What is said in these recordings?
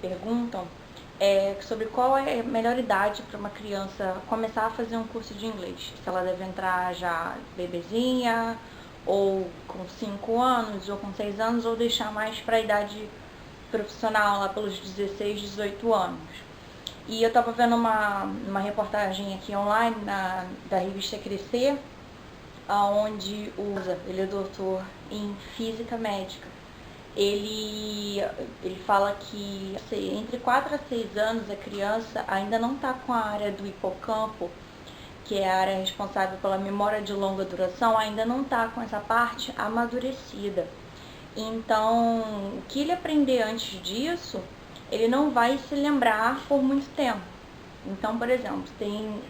perguntam é sobre qual é a melhor idade para uma criança começar a fazer um curso de inglês. Se ela deve entrar já bebezinha, ou com 5 anos, ou com 6 anos, ou deixar mais para a idade profissional, lá pelos 16, 18 anos. E eu estava vendo uma reportagem aqui online da revista Crescer, onde ele é doutor em física médica. Ele fala que entre 4 a 6 anos a criança ainda não está com a área do hipocampo, que é a área responsável pela memória de longa duração, ainda não está com essa parte amadurecida. Então, o que ele aprender antes disso, ele não vai se lembrar por muito tempo. Então, por exemplo, tem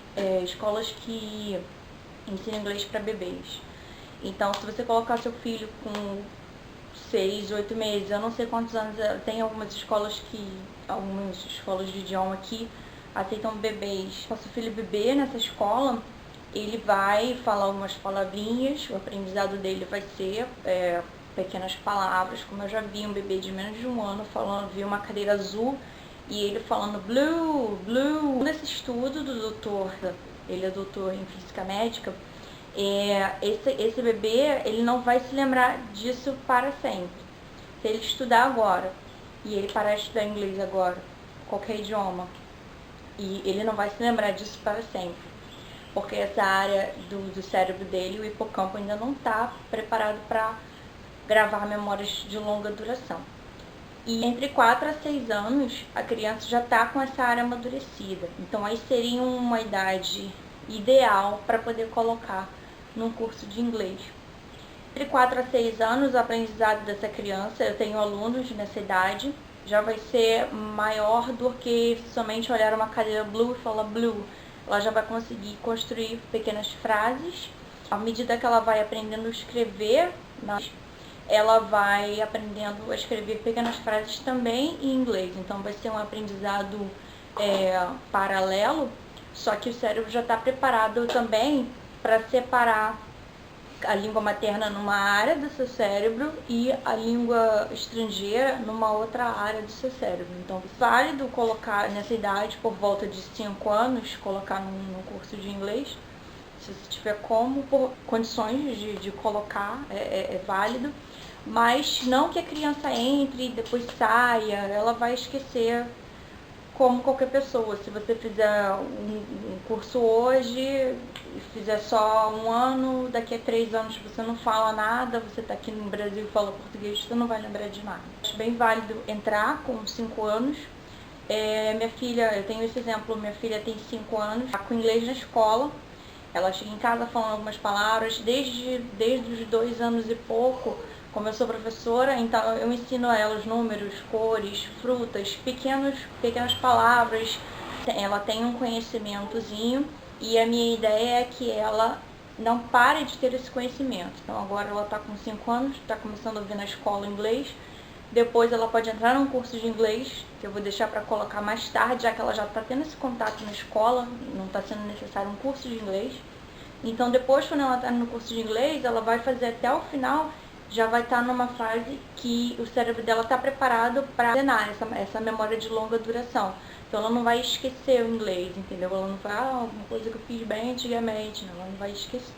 escolas que ensinam inglês para bebês. Então, se você colocar seu filho com 6, 8 meses, eu não sei quantos anos, tem algumas escolas de idioma aqui aceitam bebês. Se o filho beber nessa escola, ele vai falar algumas palavrinhas, o aprendizado dele vai ser pequenas palavras, como eu já vi um bebê de menos de 1 ano vi uma cadeira azul e ele falando blue, blue. Nesse estudo do doutor, ele é doutor em física médica, esse bebê, ele não vai se lembrar disso para sempre. Se ele estudar agora, e ele parar de estudar inglês agora, qualquer idioma, e ele não vai se lembrar disso para sempre, porque essa área do cérebro dele, o hipocampo, ainda não está preparado para gravar memórias de longa duração. E entre 4 a 6 anos, a criança já está com essa área amadurecida. Então, aí seria uma idade ideal para poder colocar num curso de inglês. Entre 4 a 6 anos, o aprendizado dessa criança, eu tenho alunos nessa idade, já vai ser maior do que somente olhar uma cadeira blue e falar blue. Ela já vai conseguir construir pequenas frases. À medida que ela vai aprendendo a escrever, ela vai aprendendo a escrever pequenas frases também em inglês. Então vai ser um aprendizado paralelo, só que o cérebro já está preparado também para separar a língua materna numa área do seu cérebro e a língua estrangeira numa outra área do seu cérebro. Então, é válido colocar nessa idade, por volta de 5 anos, colocar num curso de inglês. Se você tiver por condições de colocar, é válido. Mas não que a criança entre e depois saia, ela vai esquecer como qualquer pessoa. Se você fizer um curso hoje e fizer só 1 ano, daqui a 3 anos você não fala nada, você está aqui no Brasil e fala português, você não vai lembrar de nada. Acho bem válido entrar com 5 anos. Minha filha, eu tenho esse exemplo, minha filha tem 5 anos, está com inglês na escola. Ela chega em casa falando algumas palavras, desde os 2 anos e pouco. Como eu sou professora, então eu ensino a ela os números, cores, frutas, pequenas palavras. Ela tem um conhecimentozinho e a minha ideia é que ela não pare de ter esse conhecimento. Então agora ela está com 5 anos, está começando a ouvir na escola inglês. Depois ela pode entrar num curso de inglês, que eu vou deixar para colocar mais tarde, já que ela já está tendo esse contato na escola, não está sendo necessário um curso de inglês. Então depois, quando ela está no curso de inglês, ela vai fazer até o final, já vai estar numa fase que o cérebro dela está preparado para treinar essa memória de longa duração. Então ela não vai esquecer o inglês, entendeu? Ela não vai, uma coisa que eu fiz bem antigamente, não, ela não vai esquecer.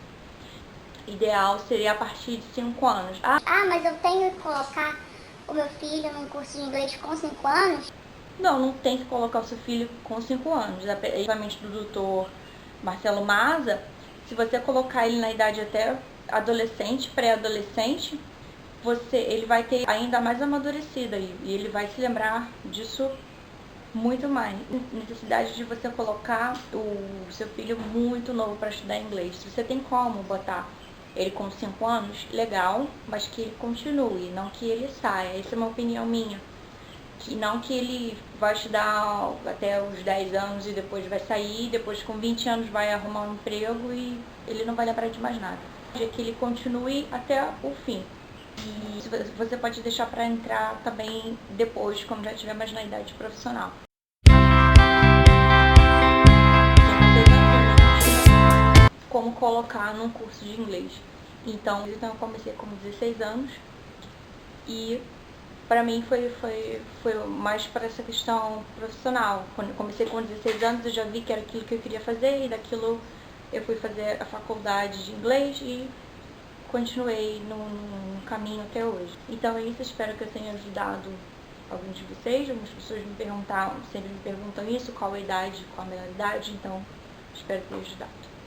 Ideal seria a partir de 5 anos. Mas eu tenho que colocar o meu filho num curso de inglês com 5 anos? Não tem que colocar o seu filho com 5 anos. Exatamente do doutor Marcelo Maza, se você colocar ele na idade até adolescente, pré-adolescente, ele vai ter ainda mais amadurecida e ele vai se lembrar disso muito mais. Necessidade de você colocar o seu filho muito novo para estudar inglês. Se você tem como botar ele com 5 anos, legal, mas que ele continue, não que ele saia. Essa é uma opinião minha. Que não que ele vai estudar até os 10 anos e depois vai sair, depois com 20 anos vai arrumar um emprego e ele não vai lembrar de mais nada. Que ele continue até o fim. E você pode deixar para entrar também depois, quando já estiver mais na idade profissional. Como colocar num curso de inglês. Então eu comecei com 16 anos e para mim foi mais para essa questão profissional. Quando eu comecei com 16 anos, eu já vi que era aquilo que eu queria fazer, e daquilo eu fui fazer a faculdade de inglês e continuei no caminho até hoje. Então é isso, espero que eu tenha ajudado alguns de vocês. Algumas pessoas sempre me perguntam isso, qual a idade, qual a melhor idade, então espero ter ajudado.